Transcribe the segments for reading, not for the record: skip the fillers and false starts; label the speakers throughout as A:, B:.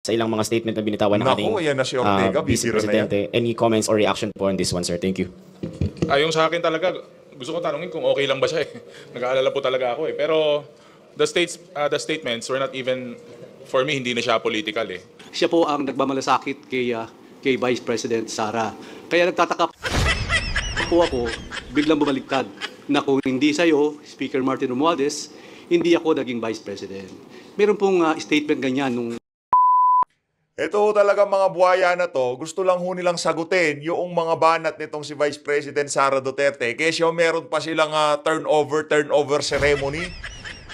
A: sa ilang mga statement na binitawan ng ating
B: Naku, yan na si Ortega,
A: Vice
B: bibiro na yan.
A: Presidente. Any comments or reaction po on this one, sir? Thank you.
C: Yung sa akin talaga, gusto ko tanungin kung okay lang ba siya eh. Nag-aalala po talaga ako eh. Pero the statements were not even, for me, hindi na siya political eh.
D: Siya po ang nagmamalasakit kay Vice President Sara. Kaya nagtataka po ako, biglang bumaliktad na kung hindi sa'yo, Speaker Martin Romualdez, hindi ako naging Vice President. Meron pong statement ganyan nung
B: Ito talaga mga buhaya na to, gusto lang ho nilang sagutin yung mga banat nitong si Vice President Sara Duterte. Kesyo meron pa silang turnover ceremony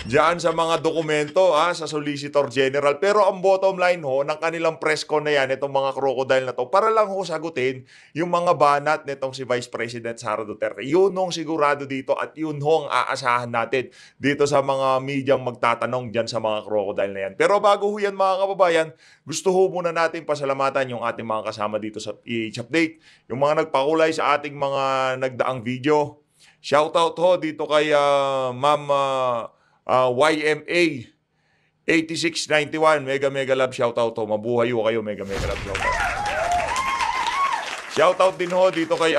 B: diyan sa mga dokumento sa Solicitor General. Pero ang bottom line ho ng kanilang press con na yan, itong mga crocodile na to, para lang ho sagutin yung mga banat nitong si Vice President Sara Duterte. Yun hong sigurado dito at yun hong aasahan natin dito sa mga medyang magtatanong dyan sa mga crocodile na yan. Pero bago ho yan mga kababayan, gusto ho muna natin pasalamatan yung ating mga kasama dito sa PH Update. Yung mga nagpakulay sa ating mga nagdaang video. Shoutout ho dito kay Ma'am YMA 8691, mega love shoutout ho. Mabuhay ho kayo, mega love shoutout. Shoutout din ho dito kay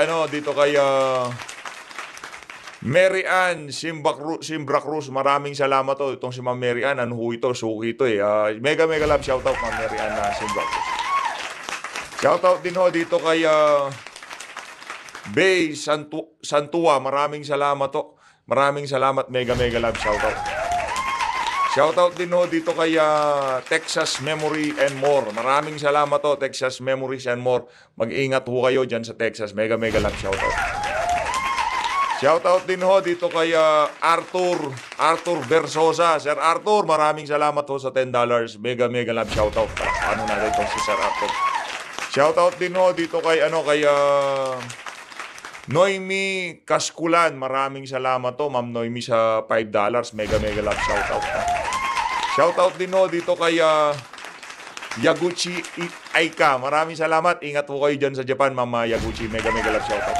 B: Mary Ann Simbra Cruz. Maraming salamat ho. Itong si Ma'am Mary Ann, ano ho ito? Suki ito eh. Mega love shoutout Ma'am Mary Ann Simbra Cruz. Shoutout din ho dito kay Bay Santua. Maraming salamat ho. Maraming salamat, mega love shoutout. Shoutout din ho dito kay Texas Memory and More. Maraming salamat ho, Texas Memories and More. Mag-ingat ho kayo dyan sa Texas. Mega love shoutout. Shoutout din ho dito kay Arthur Versosa. Sir Arthur, maraming salamat ho sa $10. Mega love shoutout. Paano natin itong si Sir Arthur. Shoutout din ho dito kay Noemi Kaskulan, maraming salamat to, Ma'am Noemi sa $5. Mega love shoutout. Shoutout din ho dito kay Yaguchi Aika. Maraming salamat. Ingat po kayo dyan sa Japan, Ma'am Yaguchi. Mega love shoutout.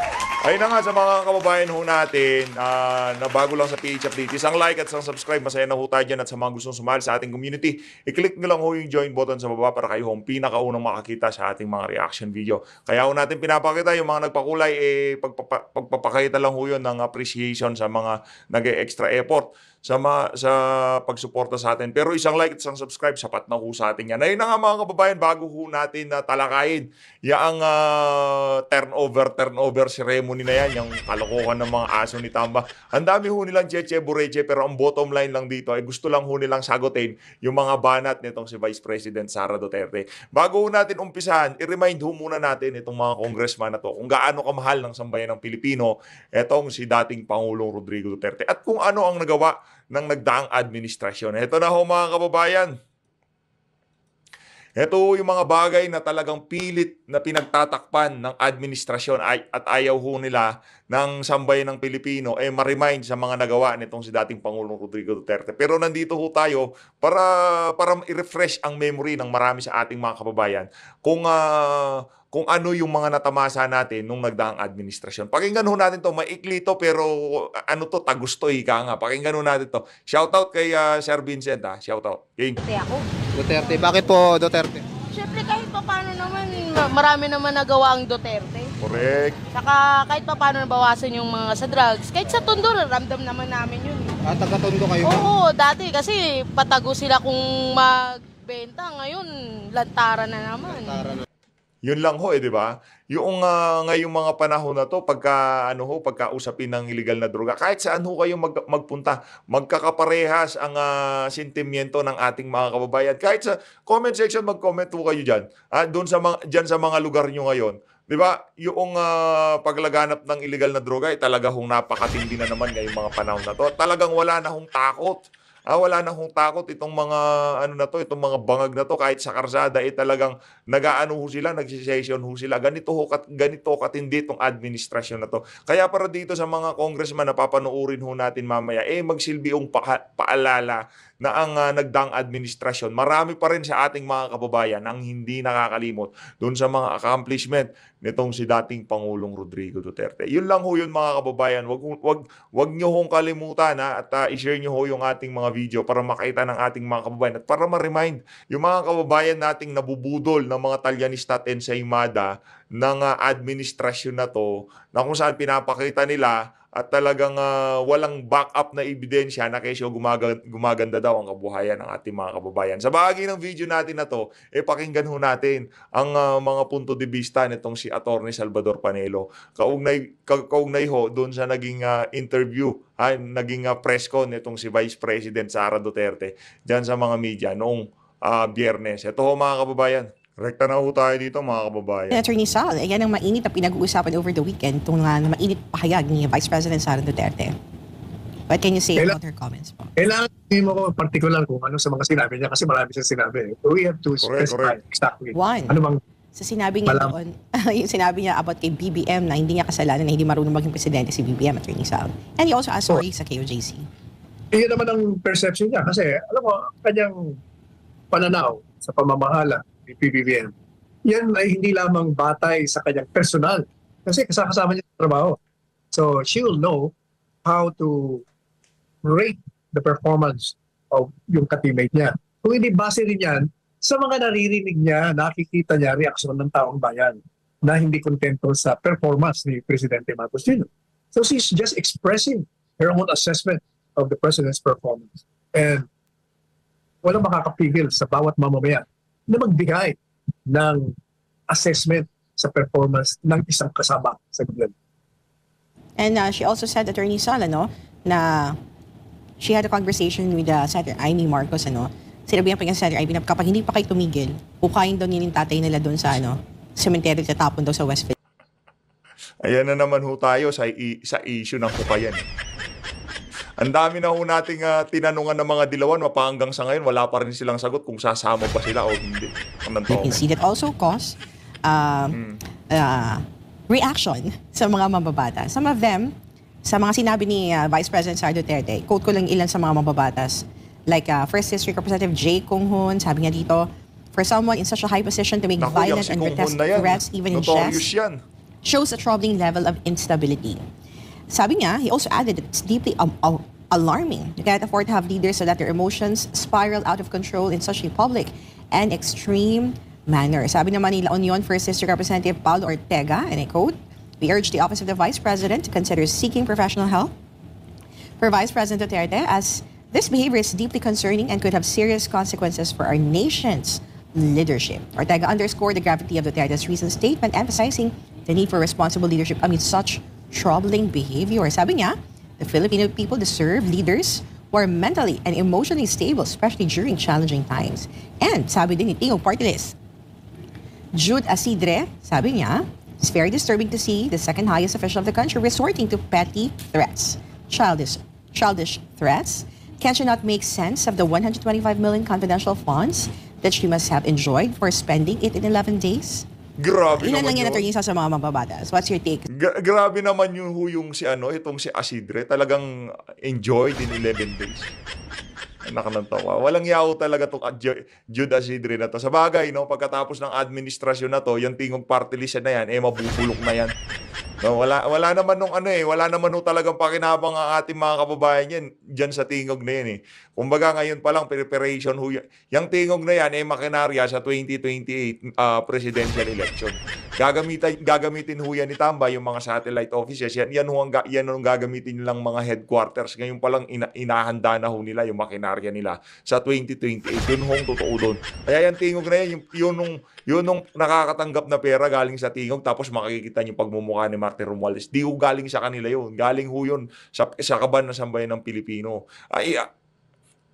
B: Ayun na nga sa mga kababayan ho natin na bago lang sa PH Update. Isang like at isang subscribe. Masaya na ho tayo dyan at sa mga gustong sumali sa ating community, i-click nyo lang ho yung join button sa baba para kayo ho ang pinakaunang makakita sa ating mga reaction video. Kaya ho natin pinapakita yung mga nagpakulay, pagpapakita lang ho yun ng appreciation sa mga nag-extra effort sa pagsuporta sa atin. Pero isang like at isang subscribe, sapat na ho sa atin yan. Ayun na nga mga kababayan, bago ho natin talakayin yung turnover ceremony na yan, yung kalokohan ng mga aso ni Tamba. Ang dami ho nilang cheche bureche, pero ang bottom line lang dito ay gusto lang ho nilang sagutin yung mga banat nitong si Vice President Sara Duterte. Bago ho natin umpisahan, i-remind ho muna natin itong mga congressman na to kung gaano kamahal ng sambayan ng Pilipino etong si dating Pangulong Rodrigo Duterte at kung ano ang nagawa ng nagdaang administrasyon. Ito na ho mga kababayan. Ito yung mga bagay na talagang pilit na pinagtatakpan ng administrasyon at ayaw ho nila ng sambayan ng Pilipino ma-remind sa mga nagawa nitong si dating Pangulong Rodrigo Duterte. Pero nandito ho tayo para i-refresh ang memory ng marami sa ating mga kababayan kung ano yung mga natamasa natin nung nagdaang administrasyon. Pakinggan ho natin to, maikli to pero tagusto ika nga. Pakinggan ho natin to. Shoutout kay Sir Vincent shoutout. King.
E: Duterte. Bakit po Duterte?
F: Siyempre kahit pa paano naman, marami naman nagawa ang Duterte.
B: Correct.
F: Saka kahit pa paano nabawasan yung mga sa drugs. Kahit sa Tondo, ramdam naman namin yun.
E: Taga-Tondo kayo?
F: Oo, dati kasi patago sila kung magbenta. Ngayon, lantaran na naman.
B: Yun lang ho di ba? Yung ngayong mga panahon na to, pagka usapin ng illegal na droga, kahit saan ho kayo magpunta, magkakaparehas ang sentimiento ng ating mga kababayan. Kahit sa comment section, mag-comment ho kayo diyan. Doon diyan sa mga lugar nyo ngayon. 'Di ba? Yung paglaganap ng illegal na droga ay talaga hong napakatindi na naman ngayong mga panahon na to. Talagang wala na hong takot. Wala na hong takot itong mga itong mga bangag na to kahit sa karsada talagang nagsisession ho sila. Ganito katindi itong administrasyon na to. Kaya para dito sa mga congressman na papanoorin ho natin mamaya, magsilbi yung paalala na ang nagdaang administrasyon, marami pa rin sa ating mga kababayan ang hindi nakakalimot doon sa mga accomplishment nitong si dating Pangulong Rodrigo Duterte. Yun lang ho yun mga kababayan. Wag nyo hong kalimutan at i-share nyo ho yung ating mga video para makita ng ating mga kababayan at para ma-remind yung mga kababayan nating nabubudol ng mga Talyanista at Ensaymada ng administrasyon na to, na kung saan pinapakita nila at talagang walang backup na ebidensya na kesyo gumaganda daw ang kabuhayan ng ating mga kababayan. Sa bahagi ng video natin na to, pakinggan ho natin ang mga punto de vista nitong si Atty. Salvador Panelo. Kaugnay ho doon sa naging interview, naging press con nitong si Vice President Sara Duterte dyan sa mga media noong Biyernes. Ito ho mga kababayan. Rekta na ho tayo dito mga kababayan.
G: Attorney Sal, yan ang mainit na pinag-uusapan over the weekend, itong mainit pahayag ni Vice President Sara Duterte. What can you say about her comments po?
H: Kailangan hindi mo ko particular kung ano sa mga sinabi niya kasi marami siyang sinabi. We have to specify exactly.
G: One,
H: ano bang
G: sa sinabi niya doon, yung sinabi niya about kay BBM na hindi niya kasalanan na hindi marunong maging presidente si BBM, Attorney Sal. And he also asked sorry sa KOJC.
H: Iyon naman ang perception niya kasi alam mo, kanyang pananaw sa pamamahala ni PBBM, yan ay hindi lamang batay sa kanyang personal kasi kasama niya sa trabaho. So she will know how to rate the performance of yung ka-teammate niya. Kung hindi base rin yan sa mga naririnig niya, nakikita niya reaksyon ng taong bayan na hindi kontento sa performance ni Presidente Marcos Jr. So she's just expressing her own assessment of the President's performance. And walang makakapigil sa bawat mamamayan na magbigay ng assessment sa performance ng isang kasama sa gobyerno.
G: And she also said, Attorney Sal, na she had a conversation with Senator Amy Marcos, sinabi niya pa niya Senator Amy na kapag hindi pa kayo tumigil, pukayin daw niya yung tatay nila doon sa, cemetery, tatapon daw sa Westfield.
B: Ayan na naman ho tayo sa issue ng pukayan. Ang dami na ho nating tinanungan ng mga dilawan, mapahanggang sa ngayon, wala pa rin silang sagot kung sasama ba sila o hindi.
G: You can see that also cause reaction sa mga mambabatas. Some of them, sa mga sinabi ni Vice President Sara Duterte, quote ko lang ilan sa mga mambabatas. Like First District Representative Jay Kung-hoon, sabi niya dito, for someone in such a high position to make violent and grotesque threats, even in jest, shows a troubling level of instability. Sabi niya, he also added that it's deeply alarming. You cannot afford to have leaders so that their emotions spiral out of control in such a public and extreme manner. Sabi naman ni La Union First District Representative Paulo Ortega, and I quote, we urge the Office of the Vice President to consider seeking professional help for Vice President Duterte as this behavior is deeply concerning and could have serious consequences for our nation's leadership. Ortega underscored the gravity of Duterte's recent statement, emphasizing the need for responsible leadership amid such troubling behavior. Sabi niya, the Filipino people deserve leaders who are mentally and emotionally stable, especially during challenging times. And sabi din ni Tingog Party List, Jude Asidre, sabi niya, it's very disturbing to see the second highest official of the country resorting to petty threats, childish threats. Can she not make sense of the 125 million confidential funds that she must have enjoyed for spending it in 11 days?
B: Grabe
G: Ilan
B: naman
G: lang yan,
B: yun.
G: Attorney Sal, sa mga mababatas. What's your take?
B: Grabe naman yung itong si Asidre, talagang enjoyed in 11 days. Nakanantawa. Walang yaw talaga itong Jude Asidre na to. Sa bagay, pagkatapos ng administrasyon na to, yung Tingog Party List na yan, mabubulok na yan. Wala naman wala naman talagang pakinabang ang ating mga kababayan yan dyan sa Tingog na yan Kumbaga ngayon pa lang preparation ho yan. Yung Tingog na yan makinarya sa 2028 presidential election. Gagamitin ho yan ni Tamba yung mga satellite offices. Yan ang gagamitin nilang mga headquarters. Ngayon pa lang inahanda na ho nila yung makinarya nila sa 2028. Yun hong totoo doon. Kaya yung Tingog na yan, yun nung nakakatanggap na pera galing sa Tingog tapos makikita niyo pagmumukha ni Martin Romualdez. Di ho galing sa kanila yun. Galing ho yun sa kaban ng sambayan ng Pilipino.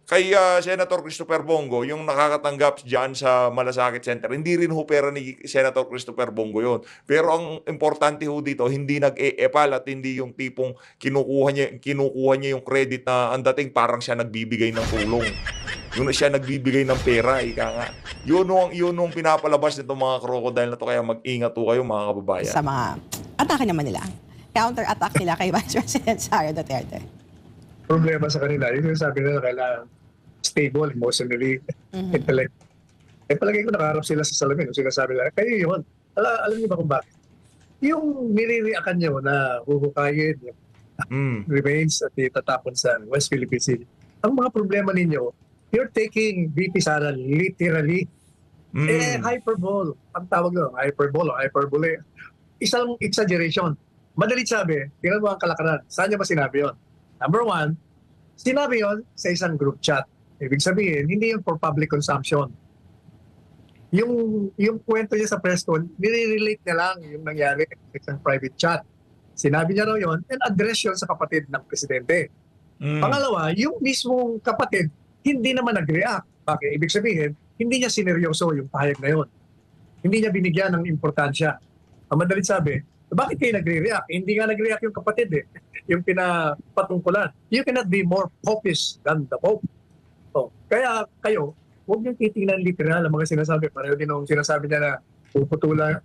B: Kay Senator Christopher Bongo, yung nakakatanggap dyan sa Malasakit Center, hindi rin ho pera ni Senator Christopher Bongo yun. Pero ang importante ho dito, hindi nag-e-epal at hindi yung tipong kinukuha niya yung credit na ang dating parang siya nagbibigay ng tulong. Yung siya nagbibigay ng pera, ika nga. Yun ang pinapalabas nitong mga crocodile na to, kaya mag-ingat ho kayo mga kababayan.
G: Sa mga atake naman nila. Counter-attack nila kay Vice President Sara Duterte.
H: Problema sa kanila, yung sabi nila kailangan stable, emotionally, intellect. Palagay ko nakaharap sila sa salamin. Yung sinasabi nila, kayo yun. Alam niyo ba kung bakit? Yung niliriakan niyo na huhukayin yung remains at itatapon sa West Philippine Sea. ang mga problema ninyo, you're taking VP Sara literally. Hyperbole. Ang tawag doon, hyperbole o hyperbole. Isang exaggeration. Madalit sabi, tingnan mo ang kalakaran. Saan niya ba sinabi yon? Number one, sinabi yon sa isang group chat. Ibig sabihin, hindi yun for public consumption. Yung kwento niya sa press con, nire-relate niya lang yung nangyari sa isang private chat. Sinabi niya raw yon and address yun sa kapatid ng presidente. Pangalawa, yung mismong kapatid, hindi naman nag-react. Bakit? Ibig sabihin, hindi niya sineryoso yung pahayag na yun. Hindi niya binigyan ng importansya. Ang madalit sabi, bakit kayo nagre-react? Hindi nga nag-react yung kapatid yung pinapatungkulan. You cannot be more popist than the Pope. So, kaya kayo, huwag niyong titingnan literal ang mga sinasabi. Pareho din nung sinasabi niya na puputulan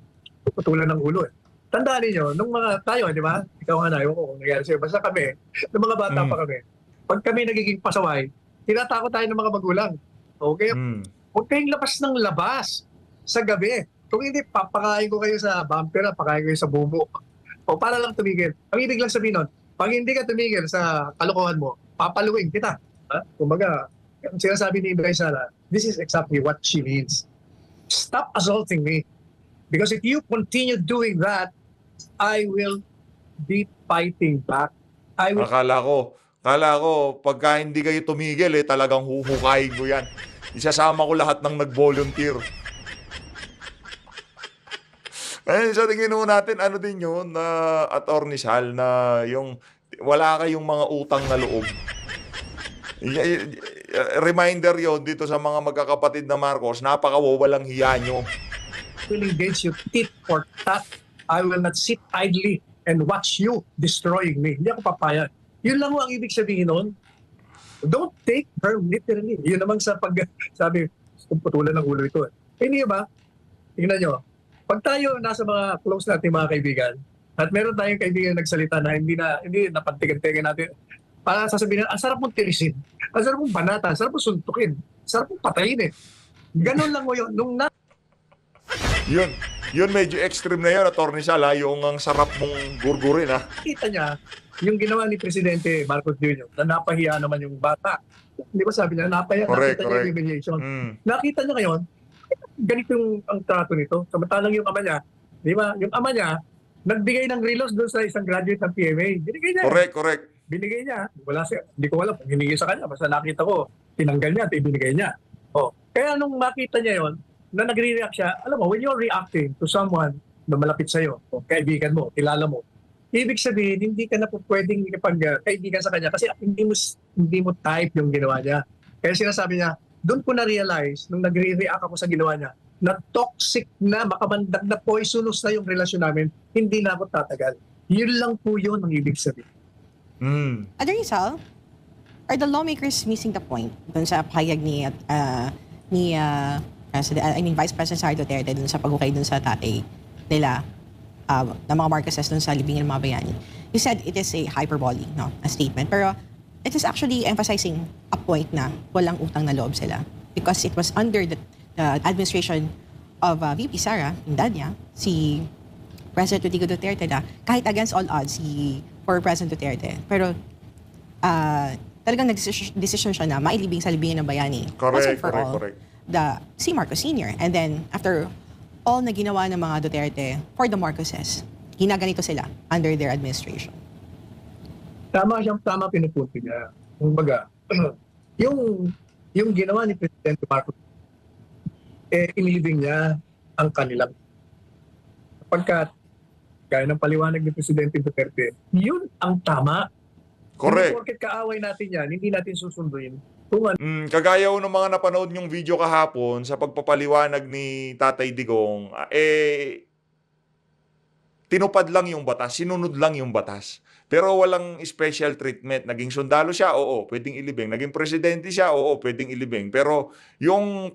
H: ng ulo. Tandaan niyo, nung mga tayo, di ba? Ikaw nga na, kung nangyari sa'yo. Basta kami, nung mga bata pa kami, pag kami nagiging pasaway, tinatakot tayo ng mga magulang. Okay? Huwag kayong labas sa gabi. Kung hindi, papakain ko kayo sa bumper, pakain ko kayo sa bubo. O para lang tumigil. Ang ibig lang sabihin nun, pag hindi ka tumigil sa kalokohan mo, papaluin kita. Kumbaga, ang sinasabi ni Inday Sara, this is exactly what she means. Stop assaulting me. Because if you continue doing that, I will be fighting back.
B: Akala ko, pagka hindi kayo tumigil, talagang huhukayin ko yan. Isasama ko lahat ng nag-volunteer. Sa tingin mo natin, ano din yun, Attorney Sal, na yung wala kayong mga utang na loob. Reminder yon dito sa mga magkakapatid na Marcos, napakawawalang hiya nyo.
H: Will engage you tit for tat. I will not sit idly and watch you destroying me. Hindi ako papayag. Yun lang ang ibig sabihin nun. Don't take her literally. Yun naman sa sabi, putulan ng ulo ito. Hindi ba? Tingnan nyo. Pag tayo nasa mga close natin mga kaibigan, at meron tayong kaibigan nagsalita na hindi napantigan-tigan natin, para sasabihin, ang sarap mong tirisin, ang sarap mong banata, ang sarap mong suntukin, ang sarap mong patayin Ganon lang mo yun.
B: Yun medyo extreme na yun, Attorney Sal, yung ang sarap mong gurgurin,
H: Kita niya, yung ginawa ni Presidente Marcos Jr., na napahiya naman yung bata. Di ba sabi niya, napahiya, nakita niya yung humiliation. Nakita niya ngayon, ganito ang trato nito. Samantalang yung ama niya, di ba? Yung ama niya, nagbigay ng relos doon sa isang graduate ng PMA. Binigay niya.
B: Correct.
H: Binigay niya. Hindi ko alam kung hinigay sa kanya. Basta nakita ko, tinanggal niya at ibinigay niya. Kaya nung makita niya yon na nagre-react siya, alam mo, when you're reacting to someone na malapit sa'yo, o kaibigan mo, kilala mo, ibig sabihin, hindi ka na po pwedeng kaibigan sa kanya kasi hindi mo type yung ginawa niya. Kaya sinasabi niya, doon ko na-realize, nung nagre-react ako sa ginawa niya, na toxic na, makabandag na poisonous na yung relasyon namin, hindi na ako tatagal. Yun lang po yun ang ibig sabihin.
G: Attorney Sal, are the lawmakers missing the point dun sa pahayag ni Vice President Sara Duterte dun sa pag-ukay dun sa tatay nila, ng mga Marcoses dun sa libingan ng mga bayani? You said it is a hyperbole, no? A statement. Pero it is actually emphasizing a point na walang utang na loob sila. Because it was under the administration of VP Sara, yung dad niya, si President Rodrigo Duterte na kahit against all odds, for President Duterte. Pero talagang nag-decision siya na mailibing sa libingan ng bayani. Correct. Si Marcos Sr. And then, after all na ginawa ng mga Duterte for the Marcoses, ginaganito sila under their administration.
H: Tama pinupunto niya. Kumbaga, yung ginawa ni Presidente Marcos, inilibing niya ang kanilang. Pagkat, gaya ng paliwanag ni Presidente Duterte, yun ang tama.
B: Correct.
H: Kung porket kaaway natin yan, hindi natin susunduin.
B: Kagaya ng mga napanood yung video kahapon sa pagpapaliwanag ni Tatay Digong, tinupad lang yung batas, sinunod lang yung batas. Pero walang special treatment. Naging sundalo siya, oo, pwedeng ilibing. Naging presidente siya, oo, pwedeng ilibing. Pero yung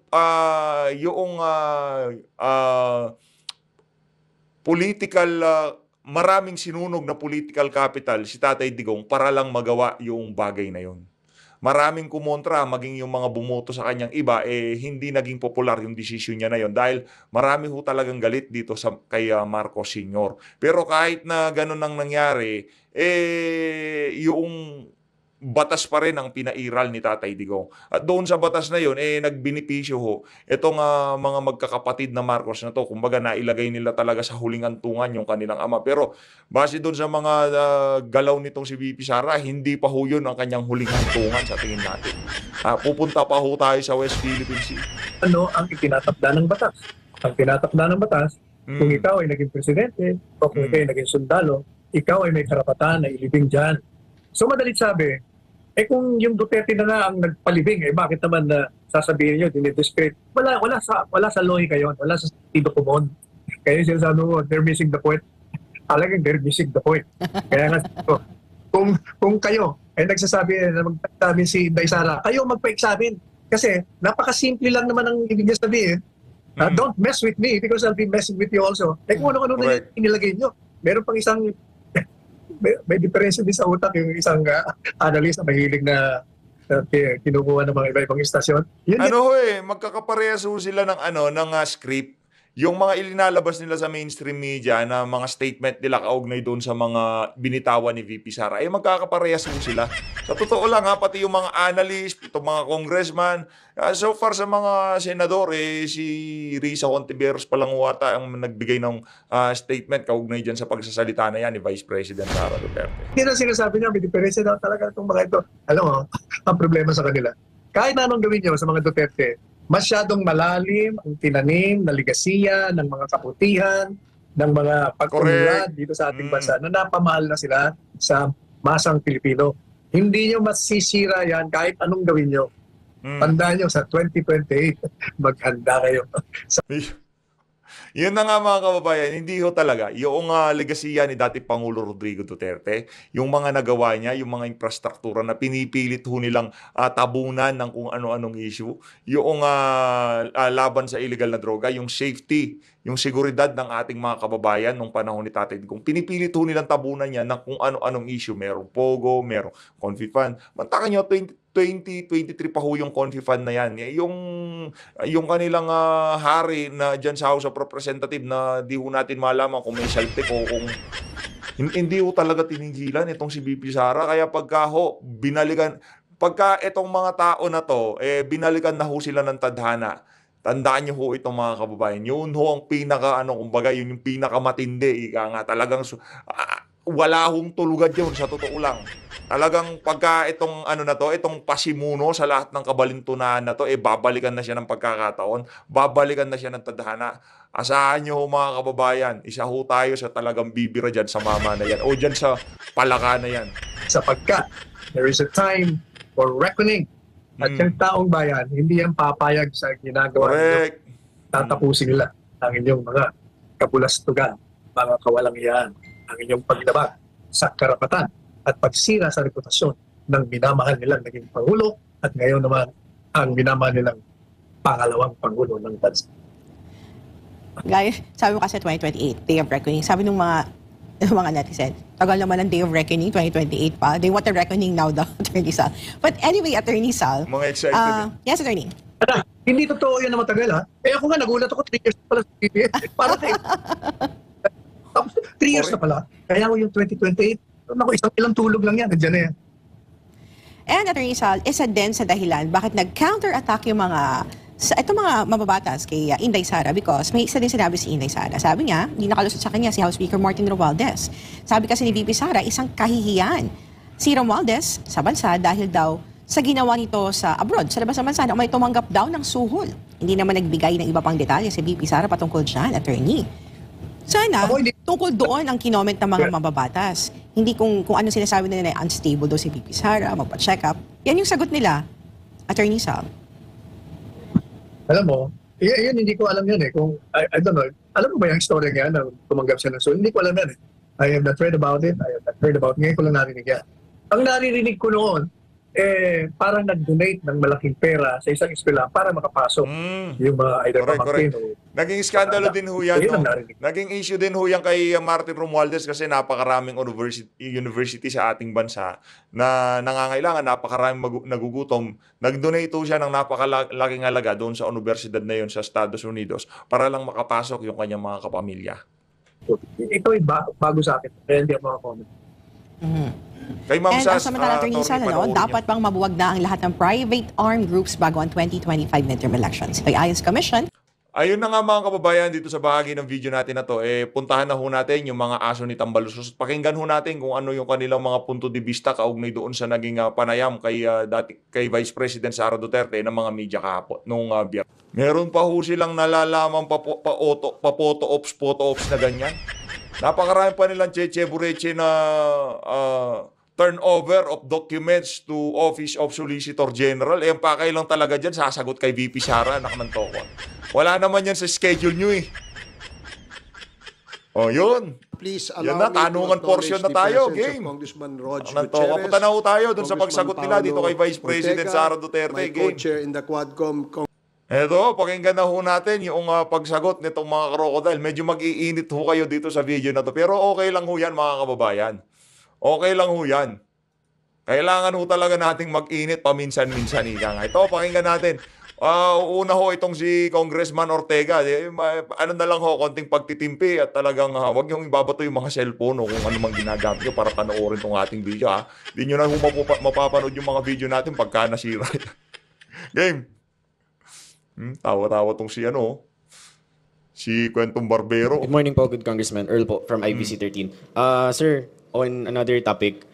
B: political, maraming sinunog na political capital si Tatay Digong para lang magawa yung bagay na yun. Maraming kumontra, maging yung mga bumoto sa kanyang iba, hindi naging popular yung desisyon niya na yun dahil marami ho talagang galit dito kay Marcos Sr. Pero kahit na ganun ang nangyari, yung batas pa rin ang pinairal ni Tatay Digong. At doon sa batas na yun, nagbinipisyo ho itong mga magkakapatid na Marcos na to. Kumbaga, nailagay nila talaga sa huling antungan yung kanilang ama. Pero base doon sa mga galaw nitong si VP Sara, hindi pa ho yun ang kanyang huling antungan sa tingin natin. Pupunta pa ho tayo sa West Philippine Sea.
H: Ano ang itinatakda ng batas? Ang tinatakda ng batas, kung ikaw ay naging presidente o kung ikaw ay naging sundalo, ikaw ay may karapatan na ilibing dyan. So madalit sabi, kung yung Duterte na nga ang nagpalibing, bakit naman sasabihin nyo, dinidiscredit? Wala sa logika yun, wala sa sentido común. Kaya yung sinasabi mo, they're missing the point. Talagang they're missing the point. Kaya nga, kung kayo ay nagsasabi na magsasabi si Inday Sara, kayo magpa-examine. Kasi napakasimple lang naman ang ibig niya sabihin. Don't mess with me because I'll be messing with you also. Kung ano-ano na inilagay nyo. Meron pang isang may diferensya din sa utak yung isang analyst na mahilig na kinukuha ng mga iba-ibang istasyon.
B: Magkakaparehas sila ng script. Yung mga ilinalabas nila sa mainstream media na mga statement nila kaugnay doon sa mga binitawan ni VP Sara, magkakaparehas sila. Sa totoo lang pati yung mga analyst, itong mga congressman, so far sa mga senador, si Risa Hontiveros pa lang wata ang nagbigay ng statement kaugnay dyan sa pagsasalita na yan ni Vice President Sara Duterte.
H: Hindi na sinasabi niya, may diferensya daw talaga itong mga ito. Alam mo, ang problema sa kanila. Kahit na anong gawin niyo sa mga Duterte, masyadong malalim ang tinanim na ligasiya ng mga kaputihan, ng mga pag-unlad dito sa ating bansa na napamahal na sila sa masang Pilipino. Hindi nyo masisira yan kahit anong gawin nyo. Tandaan nyo, sa 2028, maghanda kayo.
B: Yun na nga mga kababayan, hindi ho talaga. Yung legasiya ni dati Pangulo Rodrigo Duterte, yung mga nagawa niya, yung mga infrastruktura na pinipilit ho nilang tabunan ng kung ano-anong issue, yung laban sa illegal na droga, yung safety, yung seguridad ng ating mga kababayan nung panahon ni Tatay Digong. Pinipilit ho nilang tabunan niya ng kung ano-anong issue. Merong POGO, merong Confi Fund. Mantakan nyo, 2023 pa ho yung Confi Fund na yan. Yung kanilang hari na dyan sa House of Representative na di ho natin malaman kung may saltik o kung hindi ho talaga tinigilan itong si VP Sara. Kaya pagka itong mga tao na to, binalikan na ho sila ng tadhana. Tandaan niyo ho itong mga kababayan. Yun ho ang kumbaga yun yung pinakamatindi. Ika nga talagang wala hong tulugan yun sa totoo lang. Talagang pagka itong itong pasimuno sa lahat ng kabalintunan na to, babalikan na siya ng pagkakataon, babalikan na siya ng tadhana. Asahan nyo ho mga kababayan, isa ho tayo sa talagang bibira dyan sa mama na yan o dyan sa palaka na yan.
H: Sapagkat there is a time for reckoning. At yung taong bayan, hindi yan papayag sa ginagawa ninyo. Tatapusin nila ang inyong mga kabulastugan, mga kawalang-iyan, ang inyong paglabag sa karapatan at pagsira sa reputasyon ng minamahal nilang naging Pangulo at ngayon naman ang minamahal nilang pangalawang Pangulo ng bansa.
G: Guys, sabi mo kasi 2028, Day of Reckoning. Sabi ng mga netizen, tagal naman ang Day of Reckoning, 2028 pa. They want a reckoning now daw, Attorney Sal. But anyway, Attorney Sal.
B: Mga excited.
G: Yes, Attorney.
H: Hindi totoo yan na matagal ako nga nagulat ako 3 years na pala sa PBS. Para tapos 3 years na pala. Kaya ko yung 2028, ilang tulog lang yan. Nandiyan na yan.
G: And Attorney Sal, isa din sa dahilan bakit nag-counter-attack yung mga mababatas kay Inday Sara because may isa din sinabi si Inday Sara. Sabi niya, hindi nakalusot sa kanya si House Speaker Martin Romualdez. Sabi kasi ni VP Sara, isang kahihiyan si Romualdez sa bansa dahil daw sa ginawa nito sa abroad, sa labas ng bansa, na may tumanggap daw ng suhol. Hindi naman nagbigay ng iba pang detalye si VP Sara patungkol dyan, Attorney. Sana, tungkol doon ang kinoment ng mga mababatas. Hindi kung ano sinasabi nila na unstable daw si VP Sara, magpa-check up. Yan yung sagot nila, Attorney Sal.
H: Alam mo, yun hindi ko alam yan Kung, I don't know, alam mo ba yung story niya na tumanggap siya ng suhol? Hindi ko alam yan I have not read about it. I have not heard about it. Ngayon ko lang narinig yan. Ang naririnig ko noon, parang nag-donate ng malaking pera sa isang eskwela para makapasok yung mga either pamangkin o...
B: Naging skandalo din ho yan. Naging issue din ho yan kay Martin Romualdez kasi napakaraming university sa ating bansa na nangangailangan, napakaraming nagugutom. Nag-donate ho siya ng napakalaking halaga doon sa universidad na yun sa Estados Unidos para lang makapasok yung kanyang mga kapamilya.
H: Ito ay bago sa akin. Kaya hindi ako makakomment.
B: Kay Ma'am
G: And
B: Sas,
G: samantala, Attorney
B: Attorney,
G: Sal,
B: panoorin
G: dapat bang mabuwag na ang lahat ng private armed groups bago ang 2025 midterm elections? Ito ay ayon sa Commission.
B: Ayun na nga mga kababayan, dito sa bahagi ng video natin na to, puntahan na ho natin yung mga aso ni Tambaluslos. Pakinggan ho natin kung ano yung kanilang mga punto de vista kaugnay doon sa naging panayam kay Vice President Sara Duterte ng mga media kahapon nung biyernes. Meron pa ho silang nalalaman photo ops na ganyan. Napakarami pa nilang cheche-bureche na turnover of documents to Office of Solicitor General. Ang pakay lang talaga dyan, sasagot kay VP Sara, anak ng toko. Wala naman yan sa schedule nyo eh. O yun.
I: Please
B: Yan
I: allow
B: na,
I: me to
B: tanungan portion na
I: acknowledge
B: tayo,
I: the presence
B: game.
I: of Congressman Rog
B: Anak ng toko. Punta na ho tayo dun sa pagsagot nila dito kay Vice President Sara Duterte.
I: my
B: Game.
I: co-chair in the Quadcom.
B: Eto, pakinggan na ho natin yung pagsagot nitong mga krokodil. Medyo mag-iinit ho kayo dito sa video na to. Pero okay lang ho yan mga kababayan. Okay lang ho yan. Kailangan ho talaga nating mag-init paminsan-minsan. Ito, pakinggan natin. Una ho itong si Congressman Ortega. Ano na lang ho, konting pagtitimpi at talagang wag niyong ibabato yung mga cellphone o kung ano mang ginagamit nyo para panoorin itong ating video. Hindi nyo na ho mapapanood yung mga video natin pagka nasira. Game. Tawa-tawa tong si Kwentong Barbero.
A: Good morning po, good Congressman. Earl po from IBC 13. Sir, on another topic,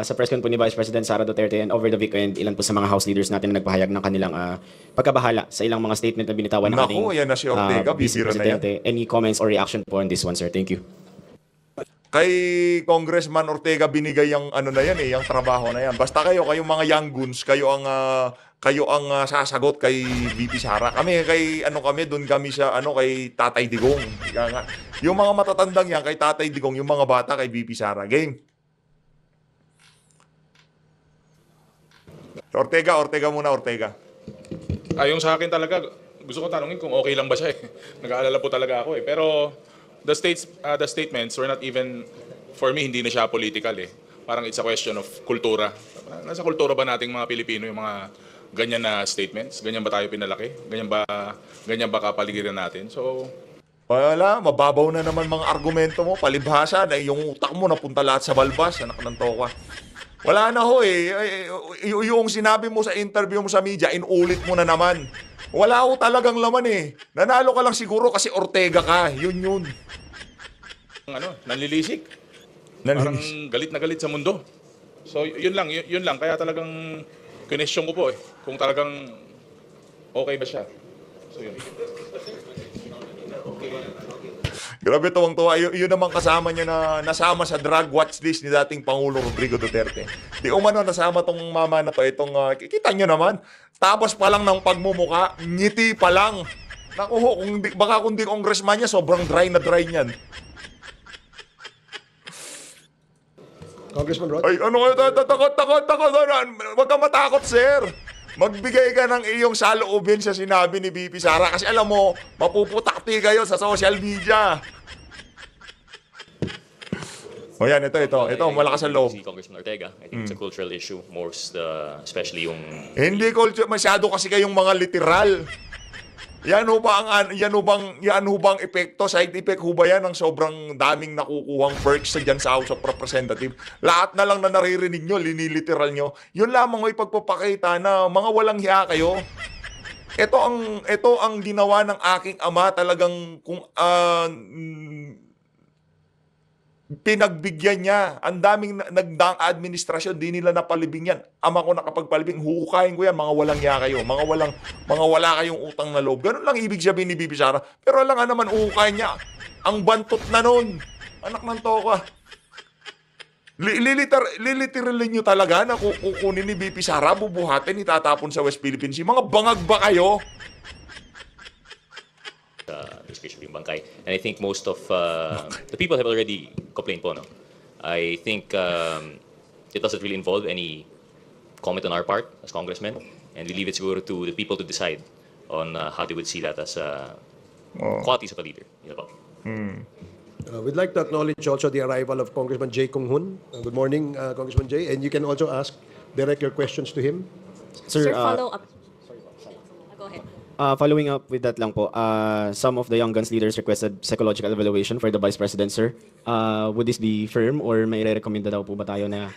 A: sa press con po ni Vice President Sara Duterte and over the weekend, ilan po sa mga House leaders natin na nagpahayag ng kanilang pagkabahala sa ilang mga statement na binitawan ng ating
B: Naku, yan na si Ortega,
A: Vice
B: bibira na yan.
A: Presidente. Any comments or reaction po on this one, sir? Thank you.
B: Kay Congressman Ortega binigay yung yung trabaho na yan. Basta kayong mga young goons, kayo ang sasagot kay VP Sara. Kami doon kami sa kay Tatay Digong. Kaya nga, yung mga matatandang yan kay Tatay Digong, yung mga bata kay VP Sara. Game. Ortega muna, Ortega.
C: Yung sa akin talaga, gusto ko tanungin kung okay lang ba siya eh. Nag-aalala po talaga ako eh. Pero the statements were not even, for me, hindi na siya political eh. Parang it's a question of kultura. Nasa kultura ba nating mga Pilipino yung mga ganyan na statements? Ganyan ba tayo pinalaki? Ganyan ba kapaligiran natin? So,
B: wala, mababaw na naman mga argumento mo, palibhasa, na yung utak mo napunta lahat sa balbas, anak ng toka. Wala na ho eh. Yung sinabi mo sa interview mo sa media, inulit mo na naman. Wala ho talagang laman eh. Nanalo ka lang siguro kasi Ortega ka. Yun.
C: nanlilisik. Parang galit na galit sa mundo. So, yun lang. Kaya talagang kinestyon ko po eh. Kung talagang okay ba siya. So, yun.
B: Grabe tuwang-tuwa. Yun naman kasama niya na nasama sa drug watch list ni dating Pangulo Rodrigo Duterte. Di umano nasama tong mama na to. Kita nyo naman. Tapos pa lang ng pagmumuka, ngiti pa lang. Naku, baka kung di congressman niya, sobrang dry na dry niyan.
I: Congressman Rod?
B: Ay, ano kayo? Takot. Huwag ka matakot, sir. Magbigay ka ng iyong saloobin sa sinabi ni VP Sara. Kasi alam mo, mapuputakti kayo sa social media. O yan, ito. Malakas ang loob.
J: Si Congressman Ortega, I think it's a cultural issue, especially yung...
B: Hindi culture, masyado kasi kayong mga literal. Yan ho bang epekto, side effect ho ba yan ng sobrang daming nakukuhang perks sa House of Representatives? Lahat na lang na naririnig nyo, liniliteral nyo. Yun lamang ho ipagpapakita na mga walang hiya kayo. Ito ang ginawa ng aking ama talagang pinagbigyan niya. Ang daming nagdaang administrasyon, di nila napalibing yan. Ama ko nakapagpalibing, huhukayin ko yan, mga walang hiya kayo. Mga wala kayong utang na loob. Ganun lang ibig sabihin ni VP Sara. Pero alam nga naman, huhukayin niya. Ang bantot na nun. Anak ng toka. Liliteralin nyo talaga na kukunin ni VP Sara, bubuhatin, itatapon sa West Philippine Sea. Mga bangag ba kayo?
J: Especially yung bangkay. And I think most of the people have already complained po, no? I think it doesn't really involve any comment on our part as congressmen, and we leave it to the people to decide on how they would see that as qualities of a leader. Yun po.
I: We'd like to acknowledge also the arrival of Congressman Jay Kung Hoon. Good morning, Congressman Jay. And you can also direct your questions to him.
A: Sir,
K: follow up. Go ahead.
A: Following up with that lang po, some of the Young Guns leaders requested psychological evaluation for the Vice President, sir. Would this be firm or may re-recommenda daw po ba tayo na...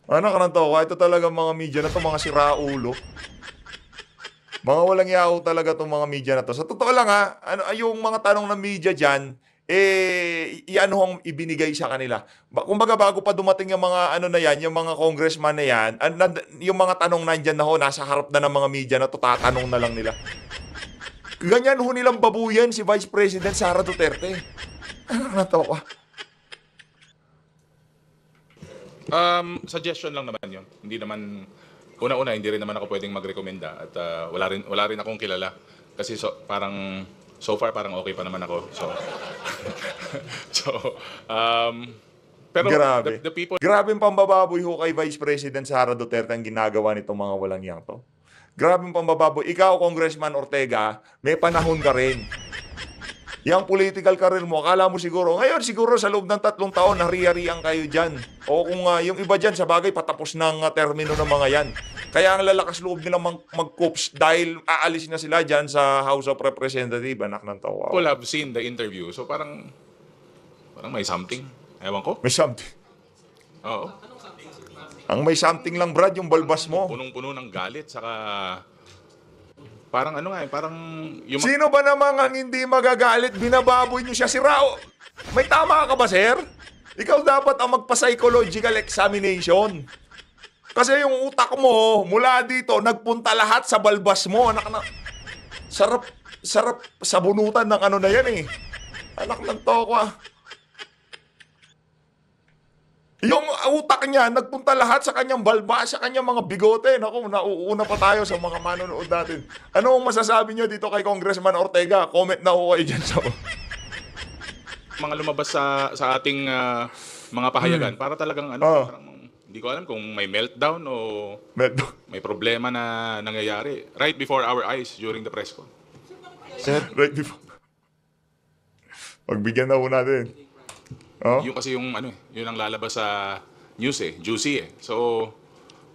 B: Ano ka to? Ito talaga mga media na to, mga siraulo. Mga walang yaw talaga itong mga media na to. Sa totoo lang ha, yung mga tanong ng media dyan, hong ibinigay sa kanila. Kumbaga bago pa dumating yung mga na yan, yung mga congressman na yan, yung mga tanong nandyan na nasa harap na ng mga media na to, tatanong na lang nila. Ganyan ho nilang babuyan si Vice President Sara Duterte. Ano na to?
C: Suggestion lang naman yun. Hindi naman, una-una, hindi rin naman ako pwedeng magrekomenda at wala rin akong kilala. Kasi so far, parang okay pa naman ako. Pero
B: Grabe.
C: the people...
B: Grabe yung pambababoy ho kay Vice President Sara Duterte ang ginagawa nitong mga walang yang to. Grabe yung pambababoy. Ikaw, Congressman Ortega, may panahon ka rin. Yang political career mo, akala mo siguro, ngayon siguro sa loob ng 3 taon, nari-ariang kayo dyan. O kung yung iba dyan, sa bagay, patapos ng termino ng mga yan. Kaya ang lalakas loob nilang mag-coops dahil aalis na sila dyan sa House of Representatives, anak ng tawa.
C: People have seen the interview, so parang may something. Ewan ko.
B: May something.
C: Oo.
B: Ang may something lang, Brad, yung balbas mo.
C: Punong-puno ng galit, saka parang parang yung...
B: Sino ba namang ang hindi magagalit? Binababoy niyo siya. Si Rao, may tama ka ba, sir? Ikaw dapat ang magpa-psychological examination. Kasi yung utak mo, mula dito, nagpunta lahat sa balbas mo. Sarap sa bunutan ng na yan eh. Anak ng toko. Yung utak niya, nagpunta lahat sa kanyang balbas, sa kanyang mga bigote. Naku, nauuna pa tayo sa mga manonood natin. Ano ang masasabi niyo dito kay Congressman Ortega? Comment na ho kayo dyan sa...
C: mga lumabas sa ating mga pahayagan para talagang parang, hindi ko alam kung may meltdown o may problema na nangyayari right before our eyes during the press con.
B: Sir? Right before. Pagbigyan na ho natin. Oh?
C: Yung kasi yun ang lalabas sa news juicy So,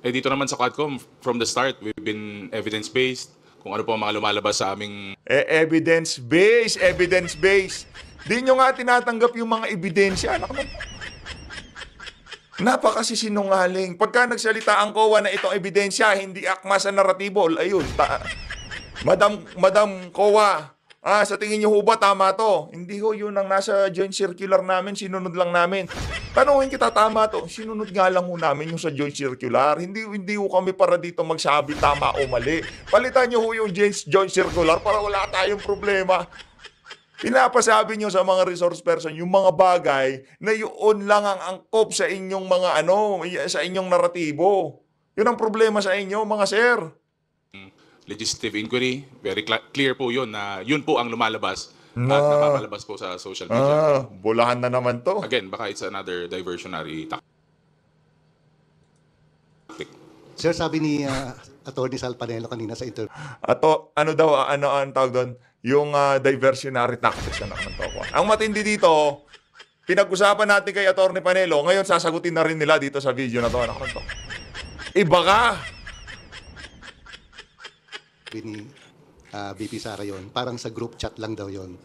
C: dito naman sa Quadcom, from the start, we've been evidence-based, kung ano po ang mga lumalabas sa aming...
B: Evidence-based. Di nyo nga tinatanggap yung mga ebidensya. Napakasinungaling. Pagka nagsalita ang COA na itong ebidensya, hindi akma sa naratibo. Ayun, Madam COA, sa tingin nyo ho ba tama to? Hindi ho, yun ang nasa joint circular namin, sinunod lang namin. Tanungin kita, tama to? Sinunod nga lang ho namin yung sa joint circular. Hindi ho kami para dito magsabi tama o mali. Palitan nyo ho yung joint circular para wala tayong problema. Pinapasabi nyo sa mga resource person yung mga bagay na yun lang ang angkop sa inyong mga sa inyong naratibo. Yun ang problema sa inyo, mga sir.
C: Legislative inquiry, very clear po yun na yun po ang lumalabas at napapalabas po sa social media.
B: Bulahan na naman to.
C: Again, baka it's another diversionary tactic.
D: Sir, sabi ni Atty. Sal Panelo kanina sa interview.
B: Ano ang tawag doon? Yung diversionary tactics na naman to. Ang matindi dito, pinag-usapan natin kay Atty. Panelo, ngayon sasagutin na rin nila dito sa video na to. Iba ka!
D: Ni BP Sara yon, parang sa group chat lang daw yon.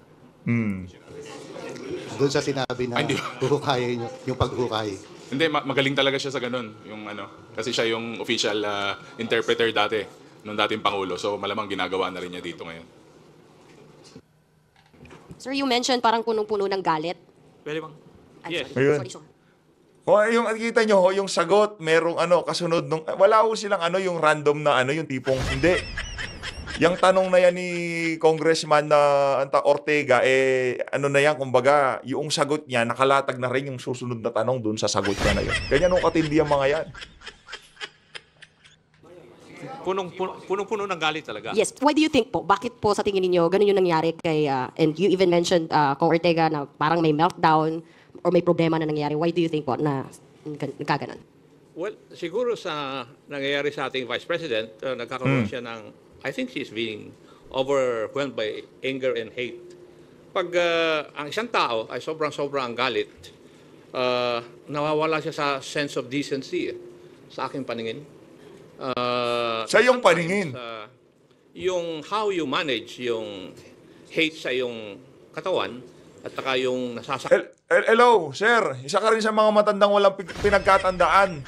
D: Doon sa sinabi na huhukayin yung paghukay.
C: Hindi, magaling talaga siya sa ganun. Kasi siya yung official interpreter dati, nung dating Pangulo. So malamang ginagawa na rin niya dito ngayon.
K: Sir, you mentioned parang punong-puno ng galit.
C: Pwede bang? Yes.
K: Sorry, sir.
B: Yung kita nyo, yung sagot, merong kasunod nung, wala ho silang yung random na yung tipong, hindi. Yung tanong na yan ni Congressman Ortega, na yan, kumbaga, yung sagot niya, nakalatag na rin yung susunod na tanong dun sa sagot niya na yun. Ganyan katindi ang mga yan.
L: Punong-puno ng galit talaga.
K: Yes. Why do you think po? Bakit po sa tingin ninyo ganun yung nangyari kay, and you even mentioned Kong Ortega na parang may meltdown or may problema na nangyari. Why do you think po na nagkaganon?
L: Well, siguro sa nangyayari sa ating Vice President, nagkakaroon siya ng, I think she's being overwhelmed by anger and hate. Pag ang isang tao ay sobrang-sobrang galit, nawawala siya sa sense of decency sa aking paningin.
B: Sa iyong paningin?
L: yung how you manage yung hate sa yung katawan at saka yung nasasakit.
B: Hello, sir. Isa ka rin sa mga matandang walang pinagkatandaan.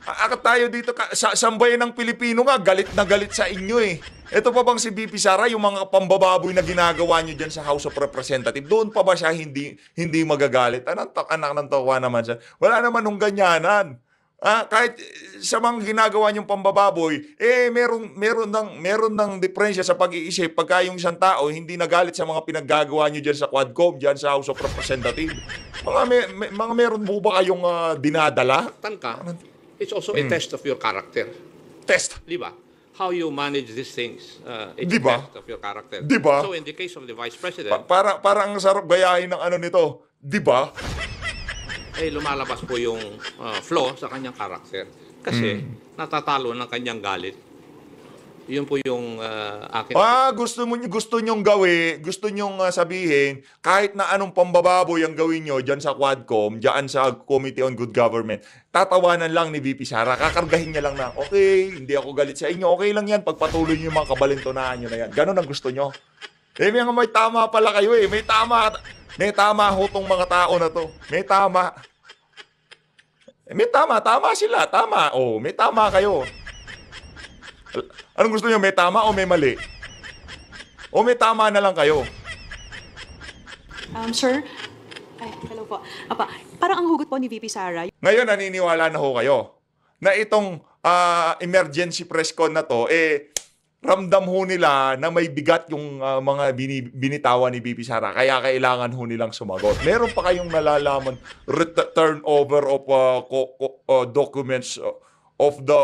B: Akit tayo dito, sambayan ng Pilipino nga, galit na galit sa inyo eh. Ito pa bang si BP Sara, yung mga pambababoy na ginagawa nyo dyan sa House of Representatives, doon pa ba siya hindi magagalit? Anak ng tawa naman siya. Wala naman nung ganyanan. Kahit sa mga ginagawa niyong pambababoy, meron ng diferensya sa pag-iisip pagka yung isang tao hindi nagalit sa mga pinaggagawa niyo dyan sa Quadcom, dyan sa House of Representatives. Mga meron mo ba kayong dinadala?
L: It's also a test of your character.
B: Test?
L: Di ba? How you manage these things. It's
B: Di ba?
L: a test of your character.
B: Di ba?
L: So in the case of the Vice President,
B: parang sarap gayahin ng ano nito. Di ba?
L: Lumalabas po yung flaw sa kanyang karakter. Kasi natatalo ng kanyang galit. Yun po yung akin.
B: Gusto nyong sabihin, kahit na anong pambababoy ang gawin nyo dyan sa Quadcom, dyan sa Committee on Good Government, tatawanan lang ni VP Sara, kakargahin niya lang na, okay, hindi ako galit sa inyo, okay lang yan, pagpatuloy nyo yung mga kabalintunaan nyo na yan. Ganon ang gusto nyo. May tama pala kayo eh. May tama ho tong mga tao na to. May tama. Tama sila, tama. May tama kayo. Anong gusto niyo, may tama o may mali? O may tama na lang kayo?
M: Sir, hello po. Parang ang hugot po ni VP Sara.
B: Ngayon, naniniwala na ho kayo na itong emergency press con na to, ramdam ho nila na may bigat yung mga binitawan ni VP Sara. Kaya kailangan ho nilang sumagot. Meron pa kayong nalalaman turnover of documents of the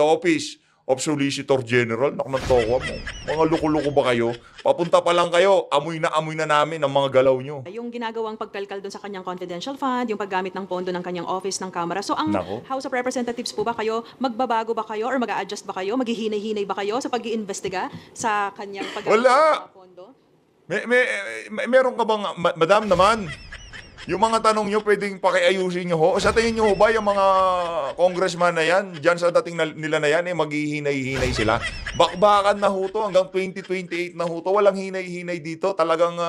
B: Office of Solicitor General. Naknantoka mo. Mga luko-luko ba kayo? Papunta pa lang kayo, amoy na namin ang mga galaw nyo.
M: Yung ginagawang pagkalkal doon sa kanyang confidential fund, yung paggamit ng pondo ng kanyang office ng Kamara. So ang House of Representatives po ba kayo, magbabago ba kayo or mag-a-adjust ba kayo? Maghihinay-hinay ba kayo sa pag-iimbestiga sa kanyang paggamit ng pondo?
B: Meron ka bang, madam naman, yung mga tanong nyo, pwedeng pakiayusin nyo ho. Sa tingin nyo ho ba, yung mga congressman na yan, dyan sa dating nila na yan, maghihinay-hinay sila. Bakbakan na ho to, hanggang 2028 na ho to. Walang hinay-hinay dito. Talagang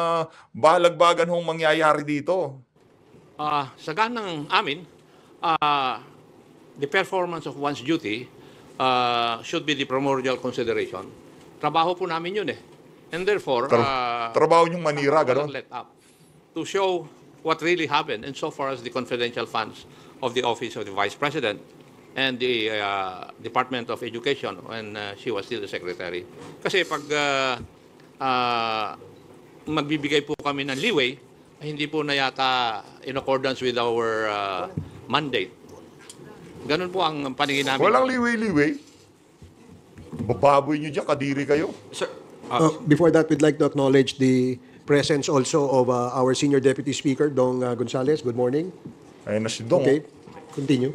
B: balag-bagan hong mangyayari dito.
L: Sa ganang amin, the performance of one's duty should be the primordial consideration. Trabaho po namin yun eh. And therefore,
B: trabaho nyong manira, gano'n?
L: Let up to show what really happened insofar as the confidential funds of the Office of the Vice President and the Department of Education when she was still the Secretary. Kasi pag magbibigay po kami ng leeway, hindi po na yata in accordance with our mandate. Ganun po ang paningin namin.
B: Walang liway-liway. Bababoy nyo dyan, kadiri kayo.
L: Sir,
I: before that, we'd like to acknowledge the presence also of our Senior Deputy Speaker, Dong Gonzales. Good morning.
B: Ayun na si Dong.
I: Okay, continue.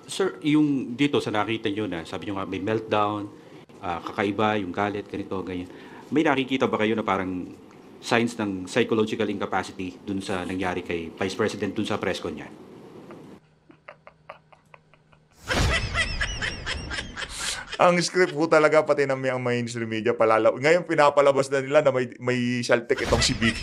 N: Sir, yung dito sa nakita nyo na, sabi nyo nga may meltdown, kakaiba, yung galit, ganito, ganyan. May nakikita ba kayo na parang signs ng psychological incapacity dun sa nangyari kay Vice President dun sa press con niya?
B: Ang script po talaga pati ng mga mainstream media palalaw. Ngayon pinapalabas na nila na may saltek itong si Vic.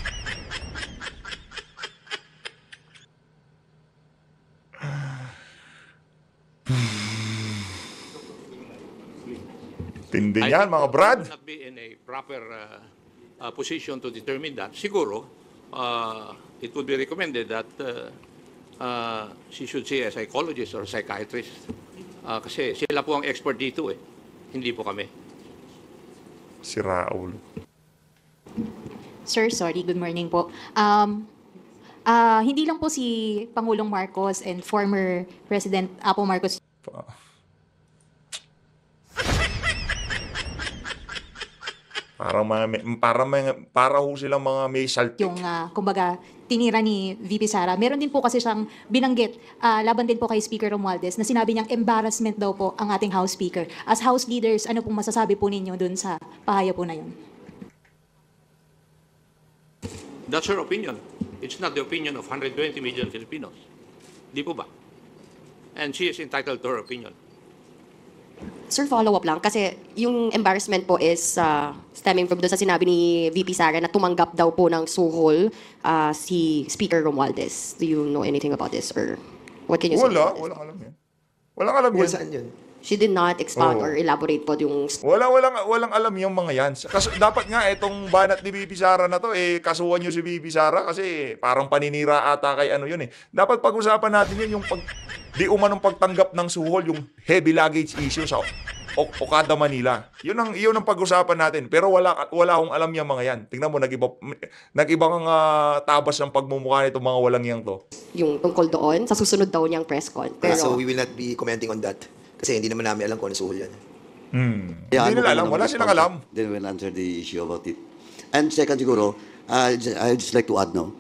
B: Tindi yan, mga Brad.
L: I would not be in a proper position to determine that. Siguro, it would be recommended that she should see a psychologist or a psychiatrist. Kasi sila po ang expert dito eh. Hindi po kami.
B: Si Raul.
O: Sir, sorry. Good morning po. Hindi lang po si Pangulong Marcos and former President Apo Marcos.
B: Para ho silang mga may saltik.
O: Yung, kumbaga, tinira ni VP Sara. Meron din po kasi siyang binanggit, laban din po kay Speaker Romualdez, na sinabi niyang embarrassment daw po ang ating House Speaker. As House leaders, ano pong masasabi po ninyo dun sa pahaya po na yun?
L: That's her opinion. It's not the opinion of 120 million Filipinos. Di po ba? And she is entitled to her opinion.
K: Sir, follow-up lang. Kasi yung embarrassment po is stemming from doon sa sinabi ni VP Sara na tumanggap daw po ng suhol si Speaker Romualdez. Do you know anything about this? Or what can you say?
B: Walang alam yan. Walang alam yan.
E: Saan yun?
K: She did not expound or elaborate po yung...
B: Walang alam yung mga yan. Dapat nga itong banat ni VP Sara na to, kasuhan nyo si VP Sara kasi parang paninira ata kay ano yun eh. Dapat pag-usapan natin yun, yung di umanong pagtanggap ng suhol, yung heavy luggage issue sa Okada, Manila. Yun ang pag-usapan natin. Pero wala akong alam yung mga yan. Tingnan mo, nag-ibang tabas ng pagmumukha nitong mga walang yang to.
K: Yung tungkol doon, sa susunod daw niyang press con. Pero,
E: So we will not be commenting on that. Kasi hindi naman namin alam kung ano suhol yan.
B: Hindi nila alam. Wala silang alam.
P: Then we'll answer the issue about it. And second siguro, I'd just like to add now,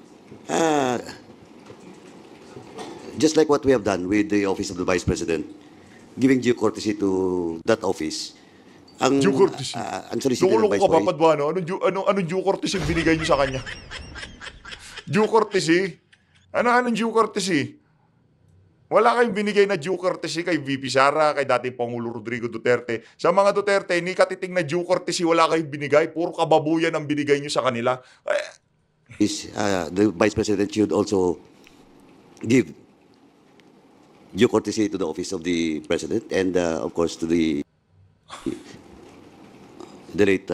P: just like what we have done with the Office of the Vice President, giving due courtesy to that office.
B: Due courtesy?
P: Unsolicited advice
B: ka, Papadwano. Anong due courtesy binigay nyo sa kanya? Due courtesy? Anong due courtesy? Wala kayong binigay na due courtesy kay VP Sara, kay dating Pangulo Rodrigo Duterte. Sa mga Duterte, ni katiting na due courtesy wala kayong binigay. Puro kababuyan ang binigay nyo sa kanila.
P: The Vice President should also give due courtesy to the office of the President and of course to the late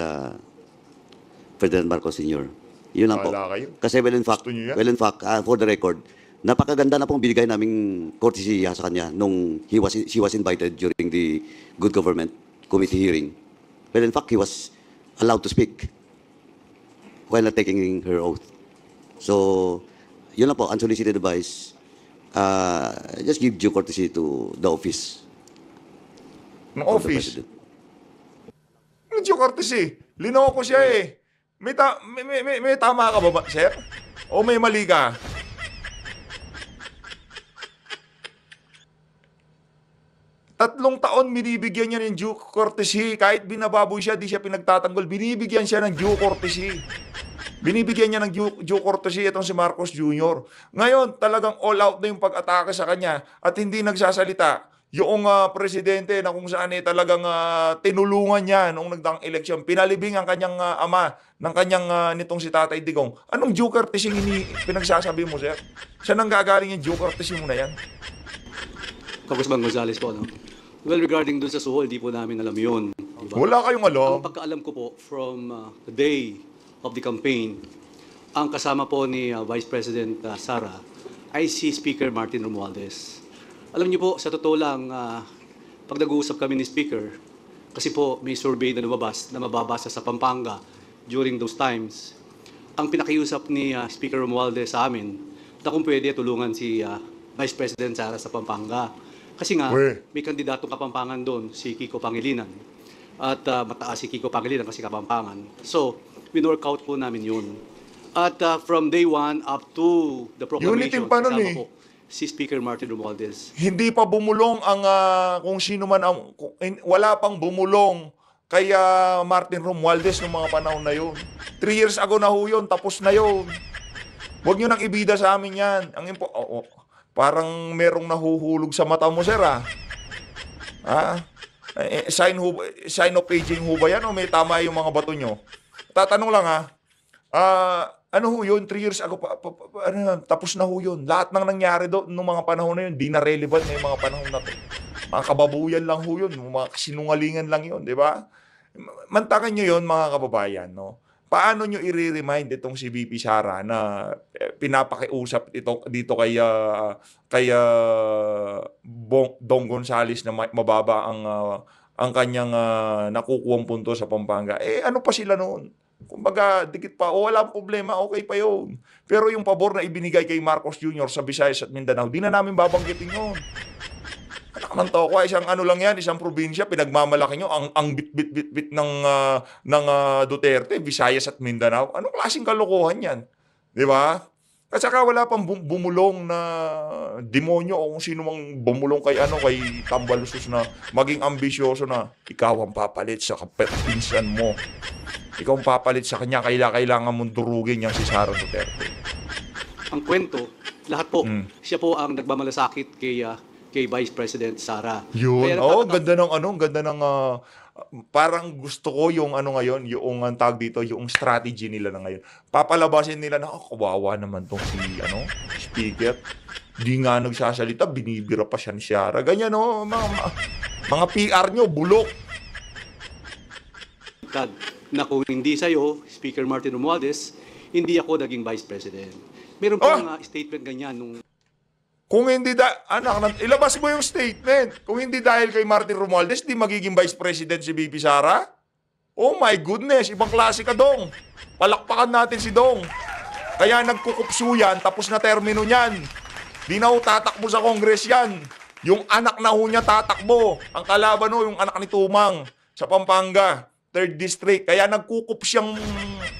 P: Ferdinand Marcos Sr. Yun lang po. Kasi well in fact, for the record, napakaganda na pong binigay naming courtesy sa kanya nung she was invited during the Good Government Committee hearing. Well, in fact, he was allowed to speak while not taking her oath. So, yun lang po, unsolicited advice. Just give due courtesy to the office.
B: Ng office? Due courtesy? Linaw ko siya eh. May tama ka ba, sir? O may mali ka? Tatlong taon binibigyan niya ng due courtesy. Kahit binababoy siya, di siya pinagtatanggol. Binibigyan siya ng due courtesy. Binibigyan niya ng due courtesy itong si Marcos Jr. Ngayon, talagang all out na yung pag-atake sa kanya at hindi nagsasalita. Yung presidente na kung saan talagang tinulungan niya noong nagdaang eleksyon, pinalibing ang kanyang ama ng kanyang nitong si Tatay Digong. Anong due courtesy pinagsasabi mo, sir? Saan nang gagaling yung due courtesy mo na yan?
D: Congressman Gonzales po, no? Well, regarding dun sa suhol, di po namin alam yun. Diba?
B: Wala kayong alam.
D: Ang pagkaalam ko po, from the day of the campaign, ang kasama po ni Vice President Sara ay si Speaker Martin Romualdez. Alam niyo po, sa totoo lang, pag nag-uusap kami ni Speaker, kasi po may survey na lumabas na mababasa sa Pampanga during those times, ang pinakiusap ni Speaker Romualdez sa amin na kung pwede tulungan si Vice President Sara sa Pampanga. Kasi nga, may kandidatong Kapampangan doon, si Kiko Pangilinan. At mataas si Kiko Pangilinan kasi Kapampangan. So, win-workout po namin yun. At from day one up to the proclamation, kasama po si Speaker Martin Romualdez.
B: Hindi pa bumulong ang kung sino man ang wala pang bumulong kay Martin Romualdez noong mga panahon na yun. 3 years ago na ho yun, tapos na yun. Huwag nyo nang ibida sa amin yan. Parang merong nahuhulog sa mata mo, sir, sign of aging ho ba yan o may tama yung mga bato nyo? Tatanong lang ano ho yun, 3 years ago, tapos na ho yun. Lahat ng nangyari doon noong mga panahon na yun, di na relevant na yung mga panahon na to. Mga kababuyan lang ho yun, mga sinungalingan lang yun, di ba? Mantakan nyo yun, mga kababayan, no? Paano nyo i-remind itong si VP Sara na pinapakiusap dito kay Dong Gonzales na mababa ang kanyang nakukuhang punto sa Pampanga? Ano pa sila noon? Kumbaga, dikit pa, walang problema, okay pa yun. Pero yung pabor na ibinigay kay Marcos Jr. sa Visayas at Mindanao, di na namin babanggitin yun. Naman to ko, isang ano lang yan, isang probinsya, pinagmamalaki nyo, ang bit ng Duterte, Visayas at Mindanao. Anong klaseng kalokohan yan? Di ba? At saka wala pang bumulong na demonyo o kung sino mang bumulong kay Tambalusos na maging ambisyoso na ikaw ang papalit sa kapinsan mo. Ikaw ang papalit sa kanya, kailangan mong durugin niyang si Sara Duterte.
D: Ang kwento, lahat po, siya po ang nagmamalasakit kay kay Vice President Sara.
B: Yun.
D: Kaya
B: Oh,
D: nagtataka-
B: ganda ng ganda ng parang gusto ko yung ngayon, yung ang tawag dito, yung strategy nila na ngayon. Papalabasin nila na kawawa naman tong si speaker. Di nga nagsasalita, binibira pa siya ni Sara. Ganyan mga PR nyo, bulok.
D: na kung hindi sa'yo, Speaker Martin Romualdez, hindi ako naging Vice President. Meron pang statement ganyan nung...
B: Kung hindi ilabas mo yung statement. Kung hindi dahil kay Martin Romualdez, di magiging Vice President si VP Sara? Oh my goodness, ibang klase ka, Dong. Palakpakan natin si Dong. Kaya nagkukupsu yan, tapos na termino niyan. Di na ho tatakbo sa Congress yan. Yung anak na ho niya tatakbo. Ang kalaban ho, yung anak ni Tumang sa Pampanga, 3rd District. Kaya nagkukup siyang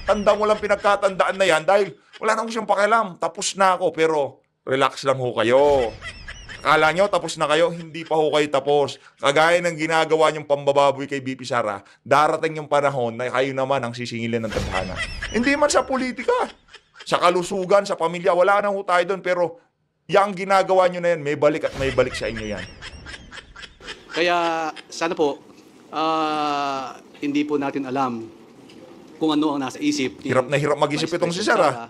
B: tandang walang pinagkatandaan na yan dahil wala na ho siyang pakialam. Tapos na ako, pero relax lang ho kayo. Akala nyo tapos na kayo, hindi pa ho kayo tapos. Kagaya ng ginagawa niyong pambababoy kay VP Sara, darating yung panahon na kayo naman ang sisingilin ng tadhana. Hindi man sa politika, sa kalusugan, sa pamilya, wala na ho tayo doon. Pero yung ginagawa nyo na yan, may balik at may balik sa inyo yan.
D: Kaya sana po, hindi po natin alam kung ano ang nasa isip.
B: Hirap na hirap mag-isip itong si Sara.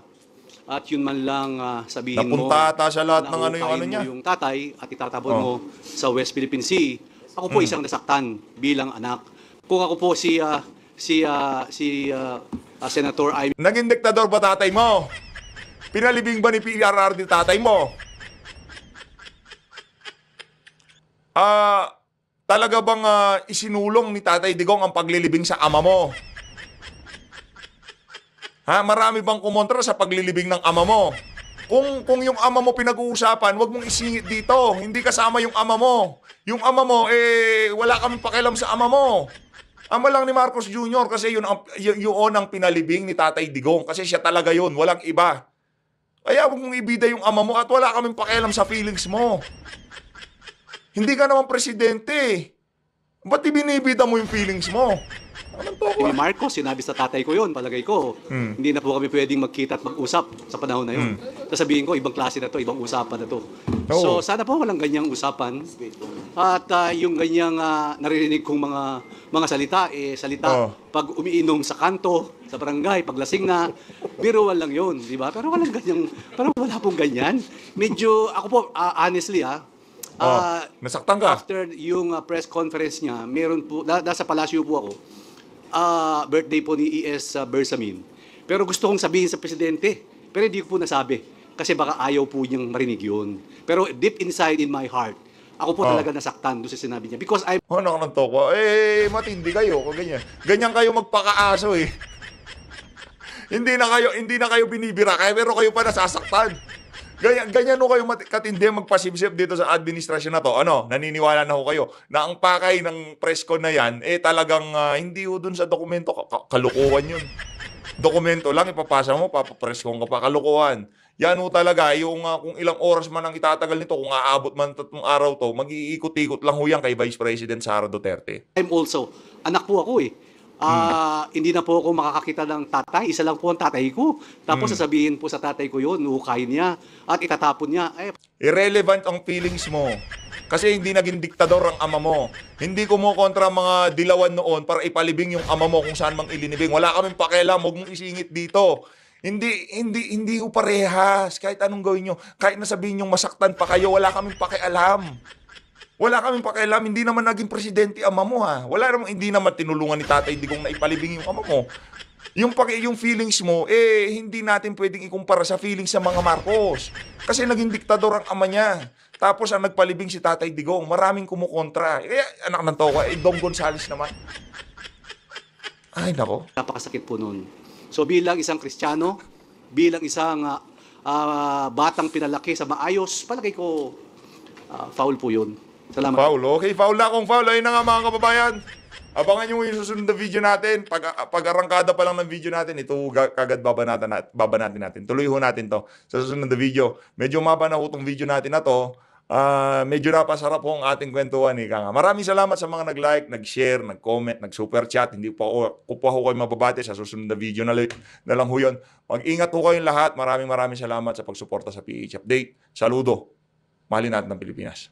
D: At yun man lang sabihin
B: Napunta ata sa lahat ng
D: nahukayin mo yung tatay at itatabon mo sa West Philippine Sea. Ako po isang nasaktan bilang anak. Kung ako po si Senator Amy.
B: Naging diktador ba tatay mo? Pinalibing ba ni PRRD tatay mo? Talaga bang isinulong ni Tatay Digong ang paglilibing sa ama mo? Marami bang kumontra sa paglilibing ng ama mo? Kung yung ama mo pinag-uusapan, wag mong isingit dito. Hindi kasama yung ama mo. Yung ama mo, wala kaming pakialam sa ama mo. Ama lang ni Marcos Jr. kasi yun ang pinalibing ni Tatay Digong. Kasi siya talaga yun, walang iba. Kaya wag mong ibida yung ama mo at wala kaming pakialam sa feelings mo. Hindi ka naman presidente. Ba't ibinibida mo yung feelings mo?
D: Ni Marcos, sinabi sa tatay ko yun, palagay ko. Hindi na po kami pwedeng magkita at mag-usap sa panahon na yun. Sasabihin ko, ibang klase na to, ibang usapan na to. So sana po walang ganyang usapan. At yung ganyang naririnig kong mga salita, pag umiinom sa kanto, sa barangay, paglasing na, biruan lang yun, di ba? Pero walang ganyang, parang wala pong ganyan. Medyo, ako po, honestly
B: nasaktan ka?
D: After yung press conference niya, meron po, nasa palasyo po ako, birthday po ni E.S. Bersamin. Pero gusto kong sabihin sa presidente, pero hindi ko po nasabi. Kasi baka ayaw po niyang marinig yun. Pero deep inside in my heart, ako po talaga nasaktan doon sa sinabi niya. Because I'm...
B: Nakanantok ko. Matindi kayo. Ganyan kayo magpakaaso eh. hindi na kayo binibira kaya pero kayo pa nasasaktan. Ganyan ho kayo katindi magpasibsib dito sa administrasyon na to. Naniniwala na ho kayo na ang pakay ng press con na yan, talagang hindi ho dun sa dokumento. Kalukuhan yun. Dokumento lang, ipapasa mo, papapress con ka pa. Kalukuhan. Yan ho talaga, yung kung ilang oras man ang itatagal nito, kung aabot man 3 araw to, mag-iikot-ikot lang ho yan kay Vice President Sara Duterte.
D: I'm also, anak po ako eh. Hindi na po ako makakakita ng tatay. Isa lang po ang tatay ko. Tapos sasabihin po sa tatay ko yun, hukayin niya at itatapon niya.
B: Irrelevant ang feelings mo. Kasi hindi naging diktador ang ama mo. Hindi kumukontra mga dilawan noon para ipalibing yung ama mo kung saan mang ilinibing. Wala kaming pakialam, huwag mong isingit dito. Hindi ko parehas. Kahit anong gawin nyo. Kahit nasabihin nyo masaktan pa kayo, wala kaming pakialam. Wala kaming pakialam, hindi naman naging presidente ama mo ha. Hindi naman tinulungan ni Tatay Digong na ipalibing yung ama mo. Yung feelings mo, hindi natin pwedeng ikumpara sa feelings sa mga Marcos. Kasi naging diktador ang ama niya. Tapos ang nagpalibing si Tatay Digong, maraming kumukontra. Kaya anak ng toka, Dong Gonzales naman. Ay, nako.
D: Napakasakit po nun. So bilang isang Kristiyano, bilang isang batang pinalaki sa maayos, palagay ko foul po yun. Salamat.
B: Foul. Okay, foul na akong foul. Ayun na nga mga kababayan. Abangan nyo yung susunod na video natin. Pag-arangkada pa lang ng video natin, ito kagad babanatin natin. Tuloy ho natin to sa susunod na video. Medyo maba na ho itong video natin na to. Medyo napasarap ho ang ating kwentuhan. Maraming salamat sa mga nag-like, nag-share, nag-comment, nag-super chat. Hindi pa ho kayo mababate sa susunod na video na lang ho yun. Mag-ingat ho kayong lahat. Maraming salamat sa pagsuporta sa PH Update. Saludo. Mahalin natin ang Pilipinas.